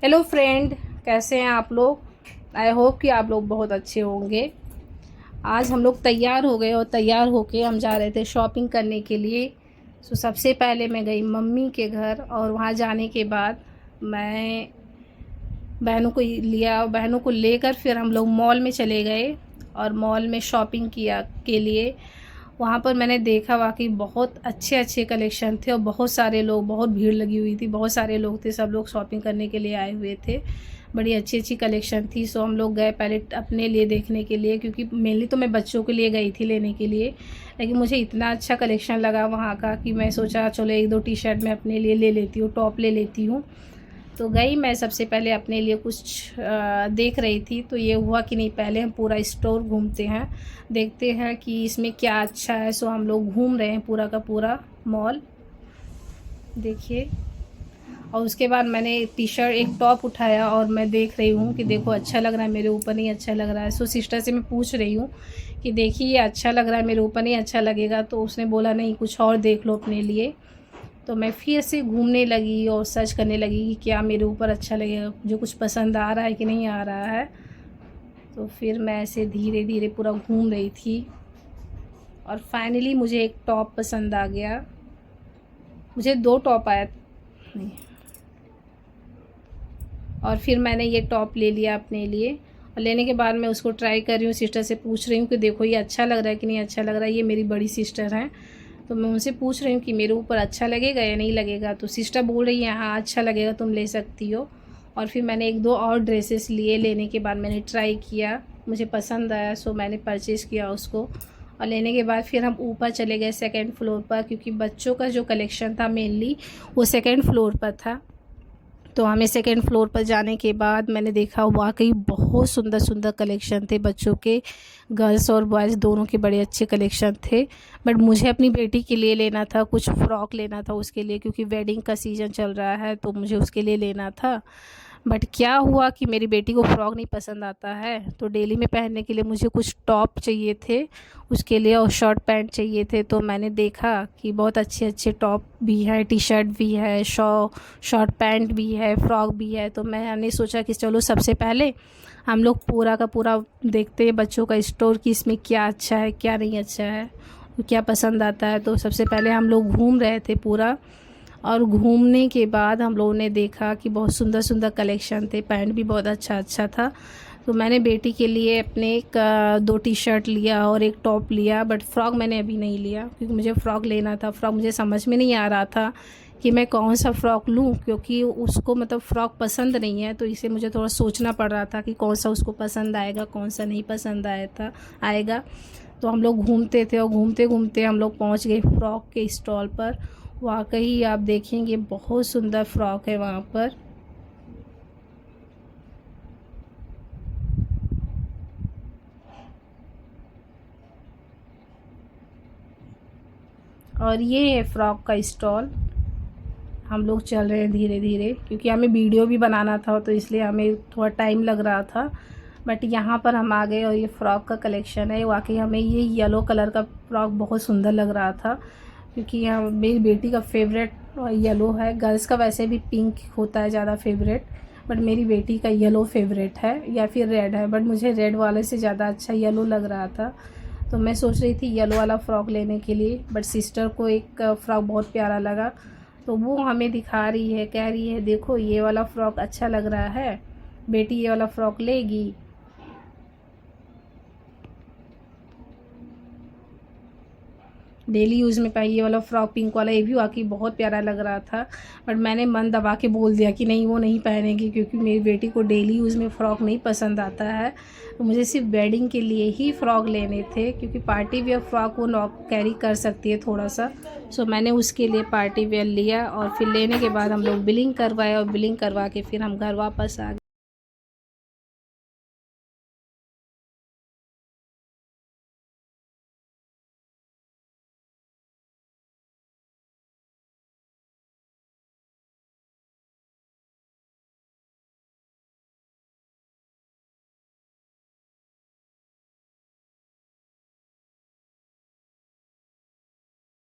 Hello friend, कैसे हैं आप लोग। आई होप कि आप लोग बहुत अच्छे होंगे। आज हम लोग तैयार हो गए और तैयार होके हम जा रहे थे शॉपिंग करने के लिए। सबसे पहले मैं गई मम्मी के घर और वहाँ जाने के बाद मैं बहनों को लिया, बहनों को लेकर फिर हम लोग मॉल में चले गए और मॉल में शॉपिंग किया के लिए। वहाँ पर मैंने देखा वाकई बहुत अच्छे अच्छे कलेक्शन थे और बहुत सारे लोग, बहुत भीड़ लगी हुई थी, बहुत सारे लोग थे, सब लोग शॉपिंग करने के लिए आए हुए थे। बड़ी अच्छी अच्छी कलेक्शन थी। सो हम लोग गए पहले अपने लिए देखने के लिए, क्योंकि मेनली तो मैं बच्चों के लिए गई थी लेने के लिए, लेकिन मुझे इतना अच्छा कलेक्शन लगा वहाँ का कि मैं सोचा चलो एक दो टी शर्ट मैं अपने लिए ले लेती हूँ, टॉप ले लेती हूँ। तो गई मैं सबसे पहले अपने लिए कुछ देख रही थी। तो ये हुआ कि नहीं, पहले हम पूरा स्टोर घूमते हैं, देखते हैं कि इसमें क्या अच्छा है। सो हम लोग घूम रहे हैं पूरा का पूरा मॉल, देखिए। और उसके बाद मैंने टी शर्ट, एक टॉप उठाया और मैं देख रही हूँ कि देखो अच्छा लग रहा है, मेरे ऊपर नहीं अच्छा लग रहा है। सो सिस्टर से मैं पूछ रही हूँ कि देखिए ये अच्छा लग रहा है, मेरे ऊपर नहीं अच्छा लगेगा। तो उसने बोला नहीं, कुछ और देख लो अपने लिए। तो मैं फिर से घूमने लगी और सर्च करने लगी कि क्या मेरे ऊपर अच्छा लगेगा, मुझे कुछ पसंद आ रहा है कि नहीं आ रहा है। तो फिर मैं ऐसे धीरे धीरे पूरा घूम रही थी और फाइनली मुझे एक टॉप पसंद आ गया। मुझे दो टॉप आया नहीं, और फिर मैंने ये टॉप ले लिया अपने लिए। और लेने के बाद मैं उसको ट्राई कर रही हूँ, सिस्टर से पूछ रही हूँ कि देखो ये अच्छा लग रहा है कि नहीं अच्छा लग रहा है। ये मेरी बड़ी सिस्टर हैं, तो मैं उनसे पूछ रही हूँ कि मेरे ऊपर अच्छा लगेगा या नहीं लगेगा। तो सिस्टर बोल रही है हाँ अच्छा लगेगा, तुम ले सकती हो। और फिर मैंने एक दो और ड्रेसेस लिए, लेने के बाद मैंने ट्राई किया, मुझे पसंद आया। सो मैंने परचेज़ किया उसको। और लेने के बाद फिर हम ऊपर चले गए सेकंड फ्लोर पर, क्योंकि बच्चों का जो कलेक्शन था मेनली वो सेकंड फ्लोर पर था। तो हमें सेकंड फ्लोर पर जाने के बाद मैंने देखा वाकई बहुत सुंदर सुंदर कलेक्शन थे बच्चों के, गर्ल्स और बॉयज़ दोनों के बड़े अच्छे कलेक्शन थे। बट मुझे अपनी बेटी के लिए लेना था, कुछ फ़्रॉक लेना था उसके लिए, क्योंकि वेडिंग का सीज़न चल रहा है तो मुझे उसके लिए लेना था। बट क्या हुआ कि मेरी बेटी को फ़्रॉक नहीं पसंद आता है, तो डेली में पहनने के लिए मुझे कुछ टॉप चाहिए थे उसके लिए और शॉर्ट पैंट चाहिए थे। तो मैंने देखा कि बहुत अच्छे अच्छे टॉप भी है, टी शर्ट भी है, शॉर्ट पैंट भी है, फ़्रॉक भी है। तो मैंने सोचा कि चलो सबसे पहले हम लोग पूरा का पूरा देखते हैं बच्चों का स्टोर कि इसमें क्या अच्छा है क्या नहीं अच्छा है, क्या पसंद आता है। तो सबसे पहले हम लोग घूम रहे थे पूरा, और घूमने के बाद हम लोगों ने देखा कि बहुत सुंदर सुंदर कलेक्शन थे, पैंट भी बहुत अच्छा अच्छा था। तो मैंने बेटी के लिए अपने एक दो टी शर्ट लिया और एक टॉप लिया। बट फ़्रॉक मैंने अभी नहीं लिया, क्योंकि मुझे फ़्रॉक लेना था। फ़्रॉक मुझे समझ में नहीं आ रहा था कि मैं कौन सा फ़्रॉक लूँ, क्योंकि उसको मतलब फ़्रॉक पसंद नहीं है। तो इसे मुझे थोड़ा सोचना पड़ रहा था कि कौन सा उसको पसंद आएगा, कौन सा नहीं पसंद आएगा। तो हम लोग घूमते थे और घूमते घूमते हम लोग पहुँच गए फ़्रॉक के स्टॉल पर। वाकई आप देखेंगे बहुत सुंदर फ़्रॉक है वहाँ पर। और ये है फ़्रॉक का स्टॉल। हम लोग चल रहे हैं धीरे धीरे, क्योंकि हमें वीडियो भी बनाना था तो इसलिए हमें थोड़ा टाइम लग रहा था। बट यहाँ पर हम आ गए और ये फ़्रॉक का कलेक्शन है। वाकई हमें ये येलो कलर का फ़्रॉक बहुत सुंदर लग रहा था, क्योंकि यहाँ मेरी बेटी का फेवरेट येलो है। गर्ल्स का वैसे भी पिंक होता है ज़्यादा फेवरेट, बट मेरी बेटी का येलो फेवरेट है या फिर रेड है। बट मुझे रेड वाले से ज़्यादा अच्छा येलो लग रहा था, तो मैं सोच रही थी येलो वाला फ़्रॉक लेने के लिए। बट सिस्टर को एक फ़्रॉक बहुत प्यारा लगा, तो वो हमें दिखा रही है, कह रही है देखो ये वाला फ़्रॉक अच्छा लग रहा है, बेटी ये वाला फ़्रॉक लेगी। डेली यूज़ में पाई ये वाला फ़्रॉक पिंक वाला, ये भी वाकई बहुत प्यारा लग रहा था। बट मैंने मन दबा के बोल दिया कि नहीं वो नहीं पहनेगी, क्योंकि मेरी बेटी को डेली यूज़ में फ़्रॉक नहीं पसंद आता है। तो मुझे सिर्फ वेडिंग के लिए ही फ़्रॉक लेने थे, क्योंकि पार्टी वेयर फ़्रॉक वो नॉक कैरी कर सकती है थोड़ा सा। सो मैंने उसके लिए पार्टी वेयर लिया और फिर लेने के बाद हम लोग बिलिंग करवाए और बिलिंग करवा के फिर हम घर वापस आ गए।